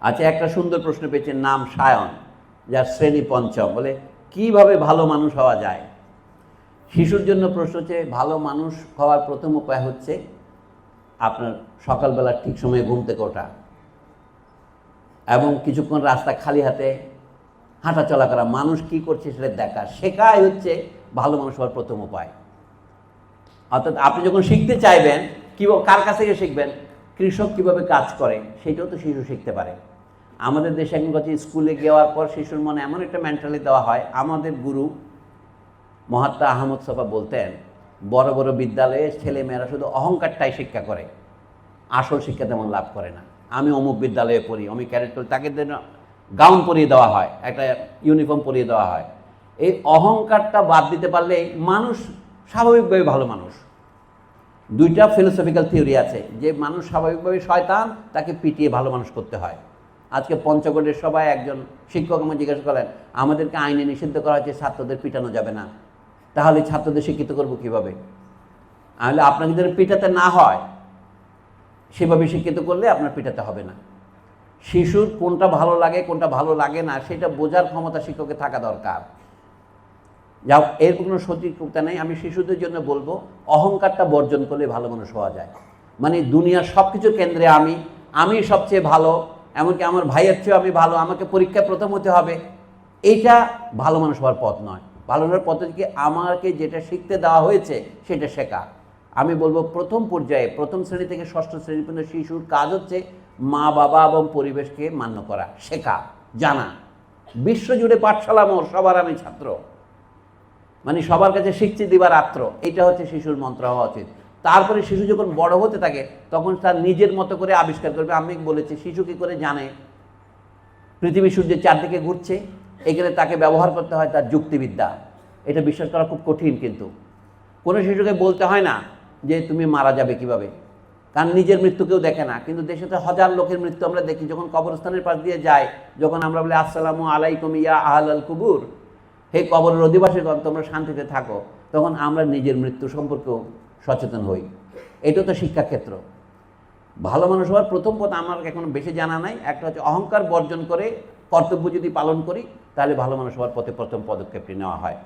আচ্ছা, একটা সুন্দর প্রশ্ন পেয়েছেন, নাম সায়ন, যার শ্রেণী পঞ্চম, বলে কিভাবে ভালো মানুষ হওয়া যায়। শিশুর জন্য প্রশ্ন হচ্ছে, ভালো মানুষ হওয়ার প্রথম উপায় হচ্ছে আপনার সকালবেলা ঠিক সময়ে ঘুম থেকে ওঠা এবং কিছুক্ষণ রাস্তা খালি হাতে হাঁটা চলা করা, মানুষ কি করছে সেটা দেখা, শেখাই হচ্ছে ভালো মানুষ হওয়ার প্রথম উপায়। অর্থাৎ আপনি যখন শিখতে চাইবেন, কার কাছ থেকে শিখবেন? কৃষক কিভাবে কাজ করে সেটাও তো শিশু শিখতে পারে। আমাদের দেশে এখন কাছে স্কুলে যাওয়ার পর শিশুর মনে এমন একটা মেন্টালি দেওয়া হয়, আমাদের গুরু মহাত্মা আহমদ ছফা বলতেন, বড় বড় বিদ্যালয়ে ছেলেমেয়েরা শুধু অহংকারটাই শিক্ষা করে, আসল শিক্ষা তেমন লাভ করে না। আমি অমুক বিদ্যালয়ে পড়ি, আমি ক্যারেক্ট করি, তাকে গাউন পরিয়ে দেওয়া হয়, একটা ইউনিফর্ম পরিয়ে দেওয়া হয়। এই অহংকারটা বাদ দিতে পারলে মানুষ স্বাভাবিকভাবে ভালো মানুষ। দুইটা ফিলোসফিক্যাল থিওরি আছে যে মানুষ স্বাভাবিকভাবে শয়তান, তাকে পিটিয়ে ভালো মানুষ করতে হয়। আজকে পঞ্চগড়ের সবাই একজন শিক্ষক আমাকে জিজ্ঞাসা করেন, আমাদেরকে আইনে নিষিদ্ধ করা হয়েছে ছাত্রদের পিটানো যাবে না, তাহলে ছাত্রদের শিক্ষিত করবো কীভাবে? তাহলে আপনাকে যদি পিটাতে না হয়, সেভাবে শিক্ষিত করলে আপনার পিটাতে হবে না। শিশুর কোনটা ভালো লাগে কোনটা ভালো লাগে না সেটা বোঝার ক্ষমতা শিক্ষকের থাকা দরকার। যাও, এর কোনো সঠিকতা নেই। আমি শিশুদের জন্য বলবো, অহংকারটা বর্জন করলে ভালো মানুষ হওয়া যায়। মানে দুনিয়ার সব কিছুর কেন্দ্রে আমি সবচেয়ে ভালো, এমনকি আমার ভাইয়ের চেয়েও আমি ভালো, আমাকে পরীক্ষায় প্রথম হতে হবে, এইটা ভালো মানুষ হওয়ার পথ নয়। ভালো হওয়ার পথ হচ্ছে আমাকে যেটা শিখতে দেওয়া হয়েছে সেটা শেখা। আমি বলবো প্রথম পর্যায়ে, প্রথম শ্রেণী থেকে ষষ্ঠ শ্রেণী পর্যন্ত শিশুর কাজ হচ্ছে মা বাবা এবং পরিবেশকে মান্য করা, শেখা, জানা। বিশ্বজুড়ে পাঠশালা মোর, সবার আমি ছাত্র, মানে সবার কাছে শিক্ষা দিবার আত্র, এটা হচ্ছে শিশুর মন্ত্র হওয়া উচিত। তারপরে শিশু যখন বড় হতে থাকে তখন তার নিজের মতো করে আবিষ্কার করবে। আমি বলেছি, শিশু কী করে জানে পৃথিবী সূর্যের চারদিকে ঘুরছে? এখানে তাকে ব্যবহার করতে হয় তার যুক্তিবিদ্যা। এটা বিশ্বাস করা খুব কঠিন, কিন্তু কোনো শিশুকে বলতে হয় না যে তুমি মারা যাবে কিভাবে, কারণ নিজের মৃত্যু কেউ দেখে না। কিন্তু দেশেতে হাজার লোকের মৃত্যু আমরা দেখি, যখন কবরস্থানের পাশ দিয়ে যায়, যখন আমরা বলি আসসালামু আলাইকুম ইয়া আহলাল কুবুর, হে কবরের অধিবাসীগণ তোমরা শান্তিতে থাকো, তখন আমরা নিজের মৃত্যু সম্পর্কেও সচেতন হই। এটা তো শিক্ষাক্ষেত্র। ভালো মানুষ হওয়ার প্রথম পথ আমার এখন বেশি জানা নাই। একটা হচ্ছে অহংকার বর্জন করে কর্তব্য যদি পালন করি, তাহলে ভালো মানুষ হওয়ার পথে প্রথম পদক্ষেপটি নেওয়া হয়।